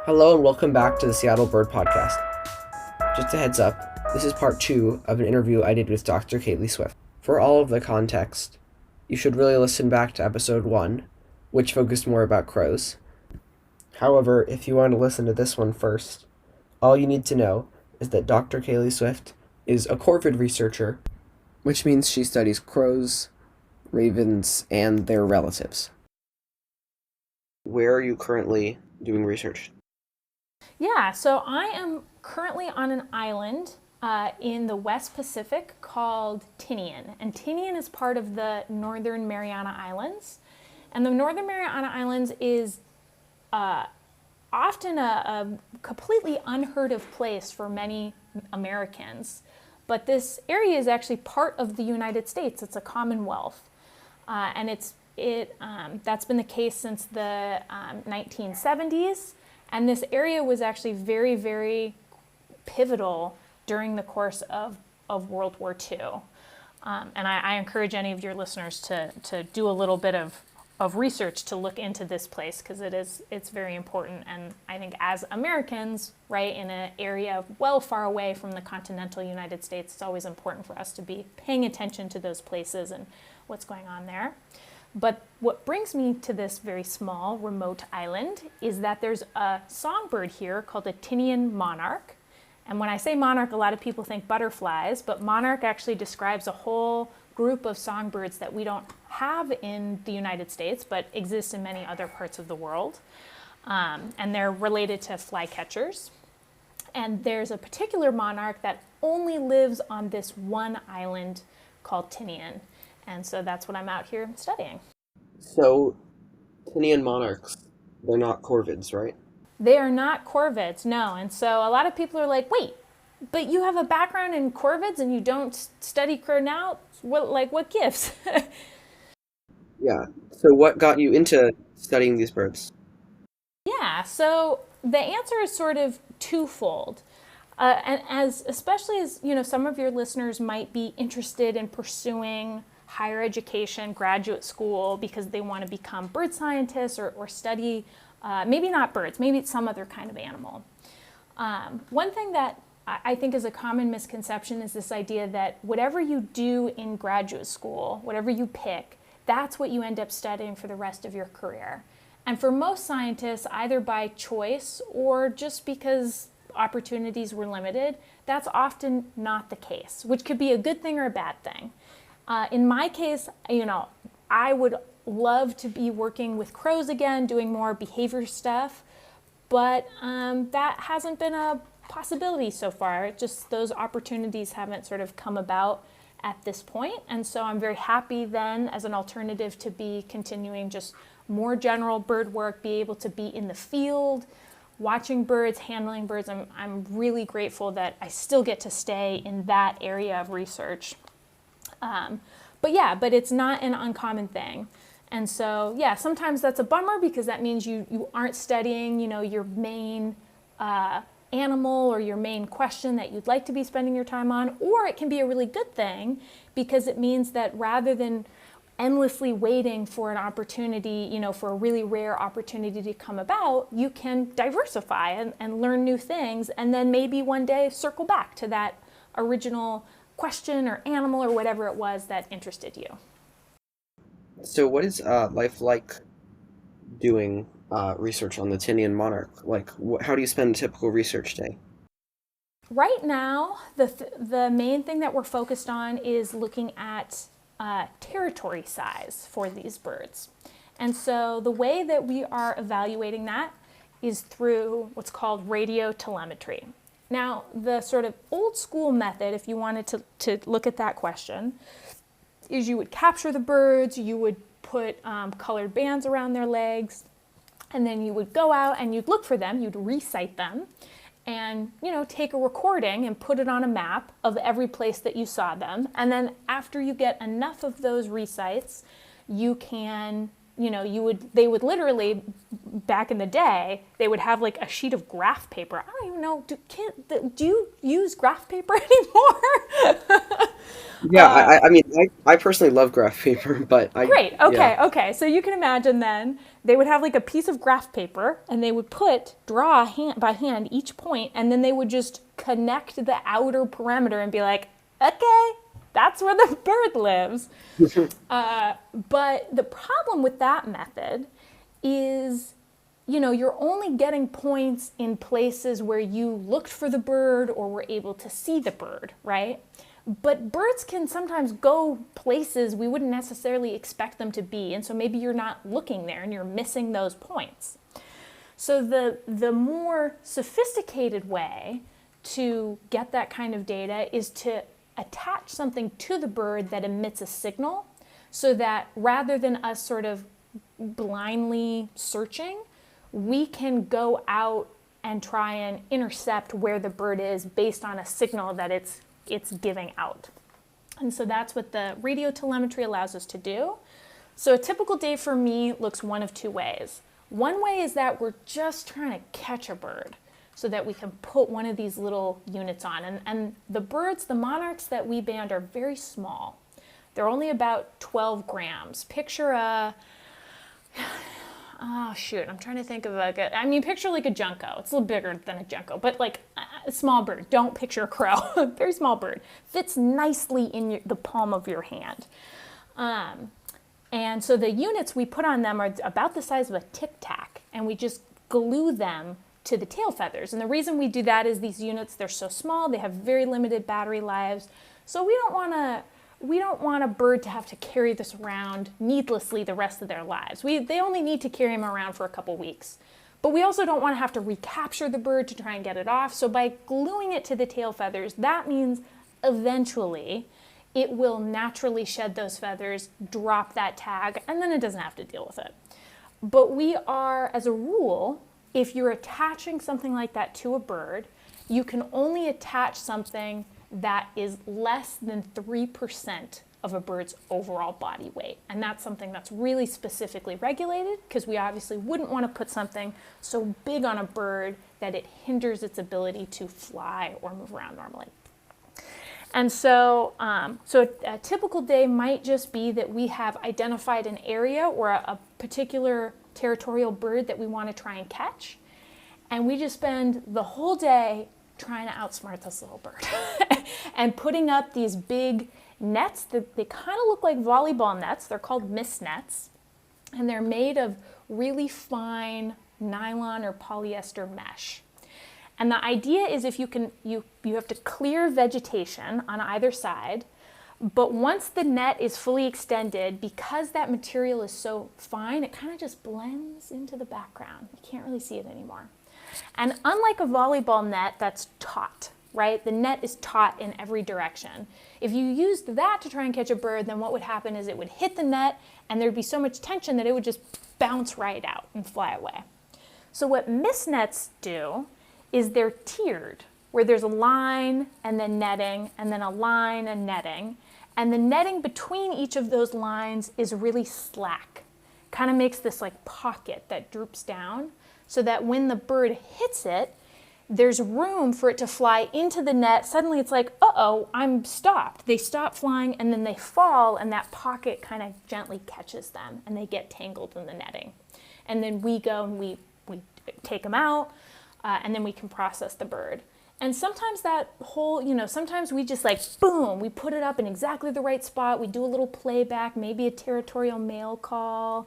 Hello and welcome back to the Seattle Bird Podcast. Just a heads up, this is part 2 of an interview I did with Dr. Kaeli Swift. For all of the context, you should really listen back to episode 1, which focused more about crows. However, if you want to listen to this one first, all you need to know is that Dr. Kaeli Swift is a corvid researcher, which means she studies crows, ravens, and their relatives. Where are you currently doing research? Yeah, so I am currently on an island in the West Pacific called Tinian. And Tinian is part of the Northern Mariana Islands. And the Northern Mariana Islands is often a completely unheard of place for many Americans. But this area is actually part of the United States. It's a commonwealth. And that's been the case since the 1970s. And this area was actually very, very pivotal during the course of World War II. And I encourage any of your listeners to do a little bit of research to look into this place, because it's very important. And I think as Americans, right, in an area well far away from the continental United States, it's always important for us to be paying attention to those places and what's going on there. But what brings me to this very small, remote island is that there's a songbird here called a Tinian monarch. And when I say monarch, a lot of people think butterflies, but monarch actually describes a whole group of songbirds that we don't have in the United States, but exist in many other parts of the world. And they're related to flycatchers. And there's a particular monarch that only lives on this one island called Tinian. And so that's what I'm out here studying. So, Tinian monarchs, they're not corvids, right? They are not corvids, no. And so a lot of people are like, wait, but you have a background in corvids and you don't study crow now? What gives? Yeah. So what got you into studying these birds? Yeah, so the answer is sort of twofold. And especially as, some of your listeners might be interested in pursuing higher education, graduate school, because they want to become bird scientists or study, maybe not birds, maybe it's some other kind of animal. One thing that I think is a common misconception is this idea that whatever you do in graduate school, whatever you pick, that's what you end up studying for the rest of your career. And for most scientists, either by choice or just because opportunities were limited, that's often not the case, which could be a good thing or a bad thing. In my case, I would love to be working with crows again, doing more behavior stuff, but that hasn't been a possibility so far. Just those opportunities haven't sort of come about at this point. And so I'm very happy then, as an alternative, to be continuing just more general bird work, be able to be in the field, watching birds, handling birds. I'm really grateful that I still get to stay in that area of research. But it's not an uncommon thing. And so, sometimes that's a bummer because that means you aren't studying, your main animal or your main question that you'd like to be spending your time on. Or it can be a really good thing because it means that rather than endlessly waiting for an opportunity, for a really rare opportunity to come about, you can diversify and learn new things, and then maybe one day circle back to that original question or animal or whatever it was that interested you. So what is life like doing research on the Tinian monarch? How do you spend a typical research day? Right now, the main thing that we're focused on is looking at territory size for these birds. And so the way that we are evaluating that is through what's called radio telemetry. Now, the sort of old school method, if you wanted to look at that question, is you would capture the birds, you would put colored bands around their legs, and then you would go out and you'd look for them, you'd recite them, and take a recording and put it on a map of every place that you saw them. And then after you get enough of those recites, you can they would literally, back in the day, they would have like a sheet of graph paper. I don't even know, do you use graph paper anymore? Yeah, I mean, I personally love graph paper, but Great. Okay. yeah. Okay. So you can imagine then they would have like a piece of graph paper and they would draw by hand each point, and then they would just connect the outer perimeter and be like, okay, that's where the bird lives. But the problem with that method is, you're only getting points in places where you looked for the bird or were able to see the bird, right? But birds can sometimes go places we wouldn't necessarily expect them to be, and so maybe you're not looking there and you're missing those points. So the more sophisticated way to get that kind of data is to attach something to the bird that emits a signal, so that rather than us sort of blindly searching, we can go out and try and intercept where the bird is based on a signal that it's giving out. And so that's what the radio telemetry allows us to do. So a typical day for me looks one of two ways. One way is that we're just trying to catch a bird so that we can put one of these little units on. And the birds, the monarchs that we band, are very small. They're only about 12 grams. Picture I'm trying to think of picture like a junco. It's a little bigger than a junco, but like a small bird. Don't picture a crow. Very small bird. Fits nicely in the palm of your hand. And so the units we put on them are about the size of a Tic Tac, and we just glue them to the tail feathers. And the reason we do that is these units, they're so small, they have very limited battery lives. So we don't want a bird to have to carry this around needlessly the rest of their lives. They only need to carry them around for a couple weeks. But we also don't want to have to recapture the bird to try and get it off. So by gluing it to the tail feathers, that means eventually it will naturally shed those feathers, drop that tag, and then it doesn't have to deal with it. But we are, as a rule, if you're attaching something like that to a bird, you can only attach something that is less than 3% of a bird's overall body weight. And that's something that's really specifically regulated, because we obviously wouldn't want to put something so big on a bird that it hinders its ability to fly or move around normally. And so, a typical day might just be that we have identified an area or a particular territorial bird that we want to try and catch. And we just spend the whole day trying to outsmart this little bird and putting up these big nets that they kind of look like volleyball nets. They're called mist nets, and they're made of really fine nylon or polyester mesh. And the idea is you have to clear vegetation on either side, but once the net is fully extended, because that material is so fine, it kind of just blends into the background. You can't really see it anymore. And unlike a volleyball net that's taut, right? The net is taut in every direction. If you used that to try and catch a bird, then what would happen is it would hit the net and there'd be so much tension that it would just bounce right out and fly away. So what mist nets do is they're tiered, where there's a line and then netting, and then a line and netting. And the netting between each of those lines is really slack. Kind of makes this like pocket that droops down, so that when the bird hits it, there's room for it to fly into the net. Suddenly it's like, uh-oh, I'm stopped. They stop flying and then they fall, and that pocket kind of gently catches them and they get tangled in the netting. And then we go and we take them out, and then we can process the bird. And sometimes that whole, sometimes we just like, boom, we put it up in exactly the right spot. We do a little playback, maybe a territorial male call,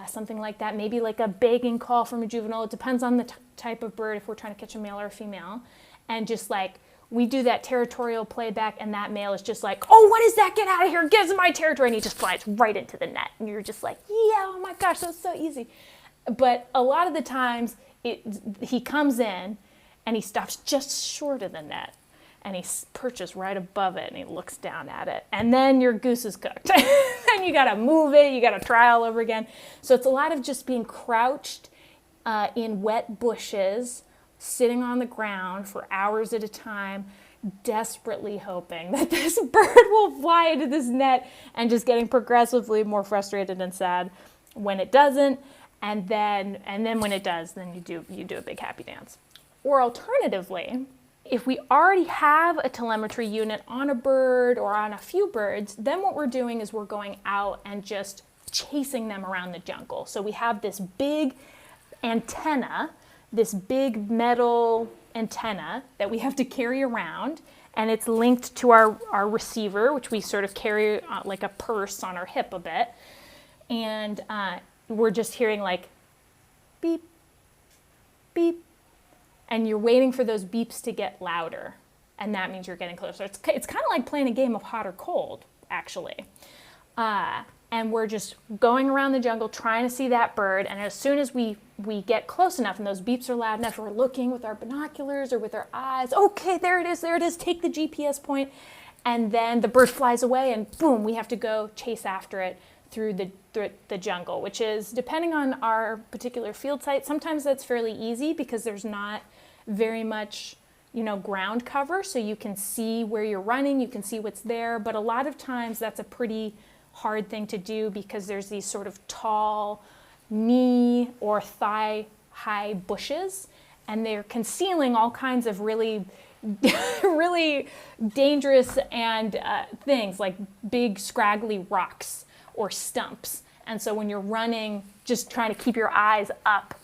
something like that. Maybe like a begging call from a juvenile. It depends on the type of bird, if we're trying to catch a male or a female. And just like, we do that territorial playback, and that male is just like, oh, what is that? Get out of here. Get into my territory. And he just flies right into the net. And you're just like, yeah, oh my gosh, that's so easy. But a lot of the times he comes in and he stops just short of the net, and he perches right above it, and he looks down at it, and then your goose is cooked. And you gotta move it, you gotta try all over again. So it's a lot of just being crouched in wet bushes, sitting on the ground for hours at a time, desperately hoping that this bird will fly into this net, and just getting progressively more frustrated and sad when it doesn't, and then when it does, then you do a big happy dance. Or alternatively, if we already have a telemetry unit on a bird or on a few birds, then what we're doing is we're going out and just chasing them around the jungle. So we have this big antenna, this big metal antenna that we have to carry around, and it's linked to our receiver, which we sort of carry like a purse on our hip a bit. And we're just hearing like beep, beep, and you're waiting for those beeps to get louder, and that means you're getting closer. It's kind of like playing a game of hot or cold, actually. And we're just going around the jungle trying to see that bird, and as soon as we get close enough and those beeps are loud enough, we're looking with our binoculars or with our eyes. Okay, there it is, take the GPS point, and then the bird flies away, and boom, we have to go chase after it through the jungle, which is, depending on our particular field site, sometimes that's fairly easy because there's not very much, ground cover, so you can see where you're running, you can see what's there, but a lot of times that's a pretty hard thing to do because there's these sort of tall knee or thigh high bushes, and they're concealing all kinds of really really dangerous and things like big scraggly rocks or stumps. And so when you're running, just trying to keep your eyes up,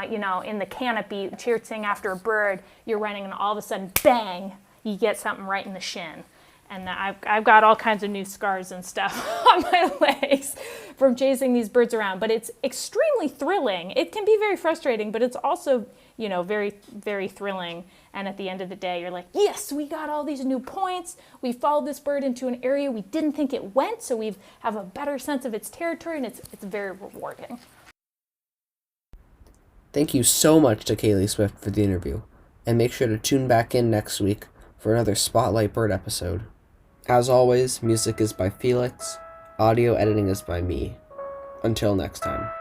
in the canopy, chasing after a bird, you're running, and all of a sudden, bang, you get something right in the shin. And I've got all kinds of new scars and stuff on my legs from chasing these birds around. But it's extremely thrilling. It can be very frustrating, but it's also, very, very thrilling. And at the end of the day, you're like, yes, we got all these new points. We followed this bird into an area we didn't think it went, so we have a better sense of its territory, and it's very rewarding. Thank you so much to Kaeli Swift for the interview, and make sure to tune back in next week for another Spotlight Bird episode. As always, music is by Felix, audio editing is by me. Until next time.